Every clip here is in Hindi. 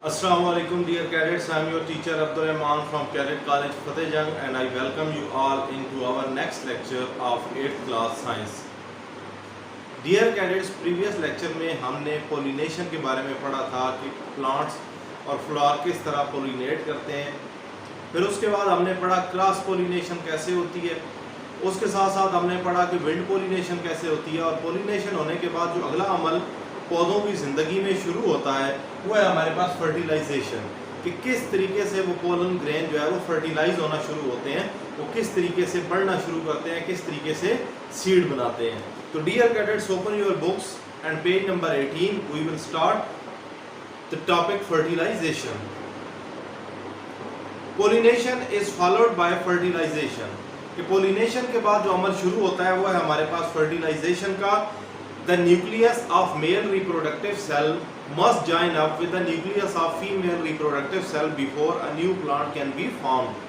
Assalamualaikum dear cadets, I am your teacher Abdul Rahman from Cadet College Fatehjung and I welcome you all into our next lecture of 8th class science. Dear cadets, previous lecture में हमने pollination के बारे में पढ़ा था कि plants और flower किस तरह pollinate करते हैं। फिर उसके बाद हमने पढ़ा क्रॉस pollination कैसे होती है। उसके साथ साथ हमने पढ़ा कि wind pollination कैसे होती है और pollination होने के बाद जो अगला अमल पौधों की ज़िंदगी में शुरू होता है वो है हमारे पास फर्टिलाइजेशन, कि किस तरीके से वो पोलन ग्रेन जो है वो फर्टिलाइज होना शुरू होते हैं, वो किस तरीके से बढ़ना शुरू करते हैं, किस तरीके से सीड बनाते हैं। तो dear cadets, open your books and page number 18 we will start the topic fertilisation. Pollination is followed by fertilisation, कि पोलिनेशन के बाद जो अमल शुरू होता है वो है हमारे पास फर्टिलाइजेशन का। The nucleus of male reproductive cell must join up with the nucleus of female reproductive cell before a new plant can be formed.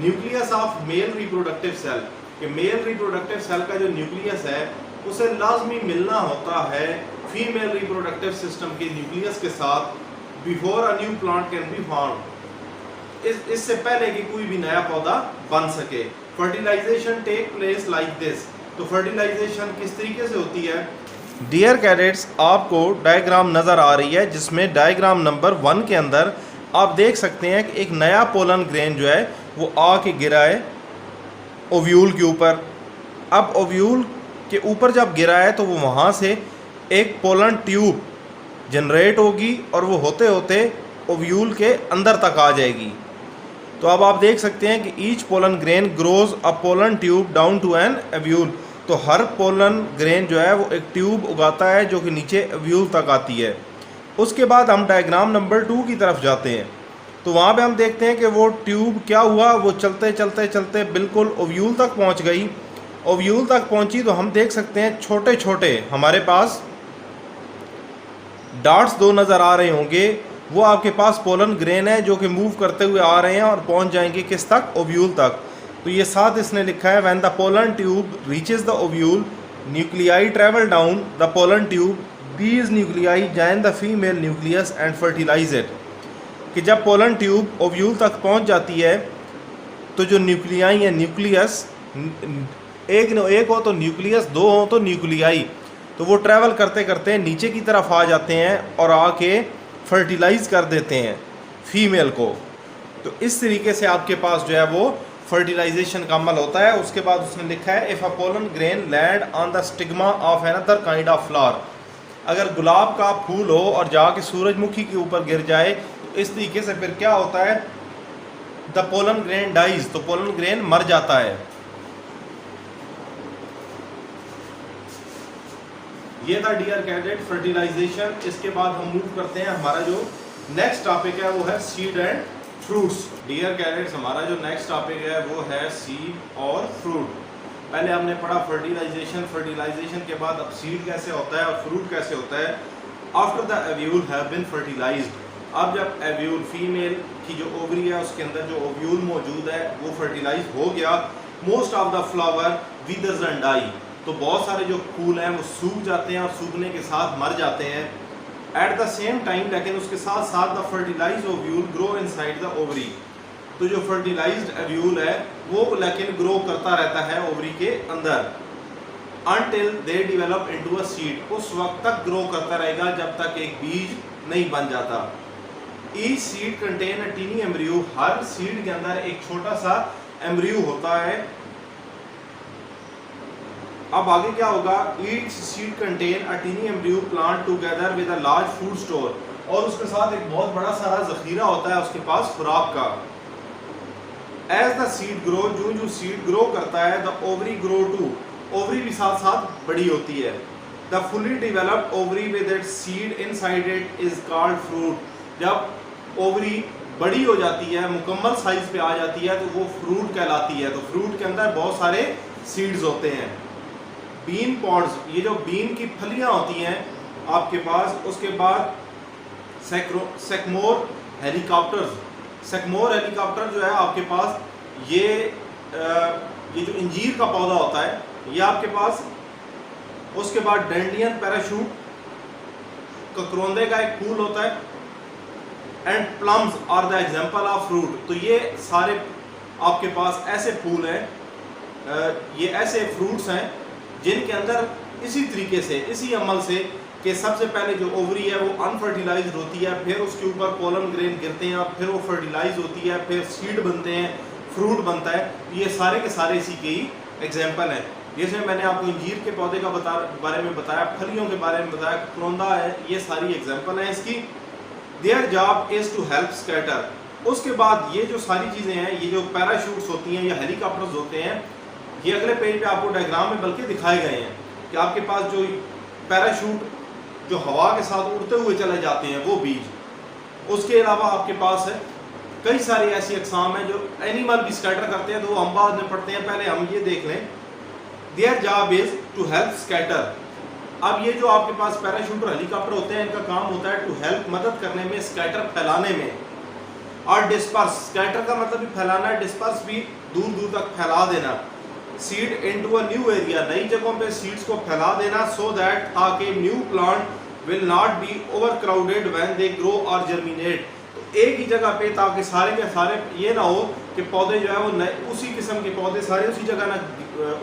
Nucleus of male reproductive cell, कि male reproductive cell का जो nucleus है उसे लाजमी मिलना होता है female reproductive system के nucleus के साथ before a new plant can be formed. इससे पहले कि कोई भी नया पौधा बन सके। Fertilization take place like this. तो फर्टिलाइजेशन किस तरीके से होती है? डियर कैडेट्स, आपको डायग्राम नज़र आ रही है जिसमें डायग्राम नंबर 1 के अंदर आप देख सकते हैं कि एक नया पोलन ग्रेन जो है वो आके गिरा है ओव्यूल के ऊपर। अब ओव्यूल के ऊपर जब गिरा है तो वो वहाँ से एक पोलन ट्यूब जनरेट होगी और वो होते होते ओव्यूल के अंदर तक आ जाएगी। तो अब आप देख सकते हैं कि each pollen grain grows a pollen tube down to an ovule. तो हर पोलन ग्रेन जो है वो एक ट्यूब उगाता है जो कि नीचे ओव्यूल तक आती है। उसके बाद हम डायग्राम नंबर 2 की तरफ जाते हैं तो वहाँ पे हम देखते हैं कि वो ट्यूब क्या हुआ, वो चलते चलते चलते बिल्कुल ओव्यूल तक पहुँच गई। ओव्यूल तक पहुँची तो हम देख सकते हैं छोटे छोटे हमारे पास डॉट्स 2 नज़र आ रहे होंगे, वो आपके पास पोलन ग्रेन है जो कि मूव करते हुए आ रहे हैं और पहुंच जाएंगे किस तक? ओव्यूल तक। तो ये साथ इसने लिखा है when the pollen tube reaches the ovule nuclei travel down the pollen tube, these nuclei join the female nucleus and fertilise it. कि जब पोलन ट्यूब ओव्यूल तक पहुंच जाती है तो जो न्यूक्लियाई है, न्यूक्लियस एक हो तो न्यूक्लियस, 2 हो तो न्यूक्लियाई, तो वो ट्रैवल करते करते नीचे की तरफ आ जाते हैं और आके फर्टिलाइज कर देते हैं फीमेल को। तो इस तरीके से आपके पास जो है वो फर्टिलाइजेशन का अमल होता है। उसके बाद उसने लिखा है if a pollen grain land on the stigma of another kind of flower, अगर गुलाब का फूल हो और जाके सूरजमुखी के ऊपर गिर जाए तो इस तरीके से फिर क्या होता है? द पोलन ग्रेन डाइज, तो पोलन ग्रेन मर जाता है। ये था डियर कैडेट फर्टिलाइजेशन। इसके बाद हम मूव करते हैं, हमारा जो नेक्स्ट टॉपिक है वो है seed and fruits. Dear cadets, हमारा जो नेक्स्ट टॉपिक है वो है सीड और फ्रूट। पहले हमने पढ़ा फर्टिलाइजेशन, फर्टिलाइजेशन के बाद अब सीड कैसे होता है और फ्रूट कैसे होता है। After the ovule have been fertilised, अब जब ओव्यूल फीमेल की जो ओवरी है उसके अंदर जो ओव्यूल मौजूद है वो फर्टिलाइज हो गया, most of the flower withers and die, तो बहुत सारे जो फूल हैं वो सूख जाते हैं और सूखने के साथ मर जाते हैं। एट द सेम टाइम, लेकिन उसके साथ साथ the fertilised ovule grow inside the ovary, तो जो फर्टिलाइज्ड ओव्यूल है वो लेकिन ग्रो करता रहता है ओवरी के अंदर until they develop into a seed, उस वक्त तक ग्रो करता रहेगा जब तक एक बीज नहीं बन जाता। Each seed contain a tiny embryo, हर सीड के अंदर एक छोटा सा एम्ब्रियो होता है। अब आगे क्या होगा? Each seed contain a tiny embryo plant together with a large food store, और उसके साथ एक बहुत बड़ा सारा जखीरा होता है उसके पास खुराक का। एज द सीड ग्रो, जो सीड ग्रो करता है the ovary grow too, ovary भी साथ साथ बड़ी होती है। The fully developed ovary with its seed inside it is called fruit, जब ओवरी बड़ी हो जाती है, मुकम्मल साइज पे आ जाती है तो वो फ्रूट कहलाती है। तो फ्रूट के अंदर बहुत सारे सीड्स होते हैं। बीन पॉड्स, ये जो बीन की फलियां होती हैं आपके पास, उसके बाद सेकमोर हेलिकॉप्टर्स, सेकमोर हेलिकॉप्टर जो है आपके पास ये जो इंजीर का पौधा होता है ये आपके पास। उसके बाद डेंडियन पैराशूट, ककरोंदे का एक फूल होता है, and plums are the example of fruit. तो ये सारे आपके पास ऐसे फूल हैं, ये ऐसे फ्रूट्स हैं जिनके अंदर इसी तरीके से, इसी अमल से कि सबसे पहले जो ओवरी है वो अनफर्टिलाइज होती है, फिर उसके ऊपर पोलन ग्रेन गिरते हैं, फिर वो फर्टिलाइज होती है, फिर सीड बनते हैं, फ्रूट बनता है। ये सारे के सारे इसी के ही एग्जाम्पल हैं। जैसे मैंने आपको अंजीर के पौधे का बारे में बताया, फलियों के बारे में बताया, करोंदा है, ये सारी एग्जाम्पल हैं इसकी। Their job is to help scatter. उसके बाद ये जो सारी चीज़ें हैं, ये जो पैराशूट्स होती हैं या हेलीकॉप्टर्स होते हैं, ये अगले पेज पे आपको डायग्राम में बल्कि दिखाए गए हैं कि आपके पास जो पैराशूट जो हवा के साथ उड़ते हुए चले जाते हैं वो बीज। उसके अलावा आपके पास है कई सारी ऐसी अकसाम हैं जो एनिमल भी स्कैटर करते हैं, तो वो हम बाद में पढ़ते हैं। पहले हम ये देख लें, their job is to help scatter. अब ये जो आपके पास पैराशूट और हेलीकॉप्टर होते हैं, इनका काम होता है टू हेल्प, मदद करने में, स्कैटर फैलाने में, और डिस्पर्स, स्कैटर का मतलब भी फैलाना है, डिस्पर्स भी दूर दूर तक फैला देना। Seed into a new area, नई जगहों पे सीड्स को फैला देना, सो दैट ताकि new plant will not be over crowded when they grow और जर्मिनेट। तो एक ही जगह पे, ताकि सारे के सारे ये ना हो कि पौधे जो है वो नए उसी किस्म के पौधे सारे उसी जगह ना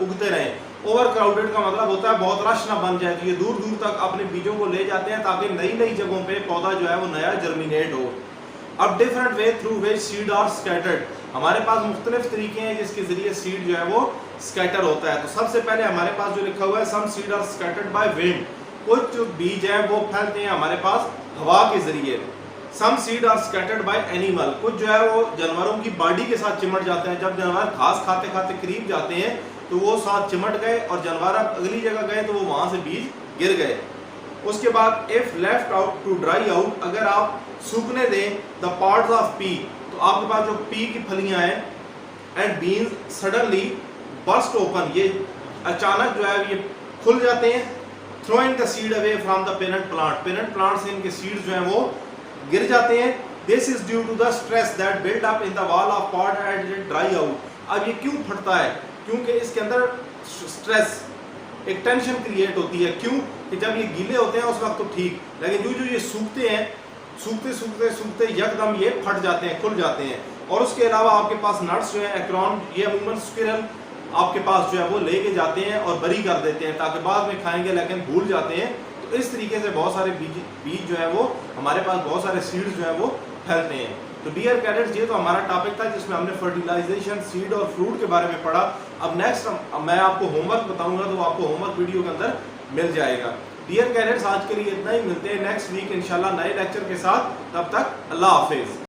उगते रहें। ओवर क्राउडेड का मतलब होता है बहुत रश ना बन जाए, तो ये दूर दूर तक अपने बीजों को ले जाते हैं ताकि नई नई जगहों पे पौधा जो है वो नया जर्मिनेट हो। अब different way through which seed are scattered, हमारे पास मुख्तलिफ तरीके हैं जिसके जरिए सीड जो है वो स्कैटर होता है। तो सबसे पहले हमारे पास जो लिखा हुआ है, some seed are scattered by wind, कुछ जो बीज हैं वो फैलते हैं हमारे पास हवा के जरिए। Some seed are scattered by animal, कुछ जो है वो जानवरों की बॉडी के साथ चिमट जाते हैं। जब जानवर घास खाते खाते करीब जाते हैं तो वो साथ चिमट गए और जानवर अगली जगह गए तो वो वहां से बीज गिर गए। उसके बाद if left out to dry out, अगर आप सूखने दें द पार्ट्स ऑफ पी, तो आपके पास जो पी की फलियां हैं, and beans suddenly burst open, ये अचानक जो है ये खुल जाते हैं। Throwing the seed away from the parent plant, parent plant से इनके सीड्स जो हैं वो गिर जाते हैं। This is due to the stress that build up in the wall of pot and it dry out. अब ये क्यों फटता है? क्योंकि इसके अंदर स्ट्रेस, एक टेंशन क्रिएट होती है। क्यों कि जब ये गीले होते हैं उस वक्त तो ठीक, लेकिन जो ये सूखते हैं, सूखते सूखते सूखते यकदम ये फट जाते हैं, खुल जाते हैं। और उसके अलावा आपके पास नट्स जो है, एक्रोन, ये अमूमन स्क्विरल आपके पास जो है वो लेके जाते हैं और बरी कर देते हैं ताकि बाद में खाएंगे, लेकिन भूल जाते हैं। तो इस तरीके से बहुत सारे बीज जो है वो हमारे पास, बहुत सारे सीड्स जो है वो फैलते हैं। तो डियर कैडेट्स, ये तो हमारा टॉपिक था जिसमें हमने फर्टिलाइजेशन, सीड और फ्रूट के बारे में पढ़ा। अब नेक्स्ट मैं आपको होमवर्क बताऊंगा, तो आपको होमवर्क वीडियो के अंदर मिल जाएगा। डियर कैडेट्स, आज के लिए इतना ही, मिलते हैं नेक्स्ट वीक इंशाल्लाह नए लेक्चर के साथ। तब तक अल्लाह हाफिज।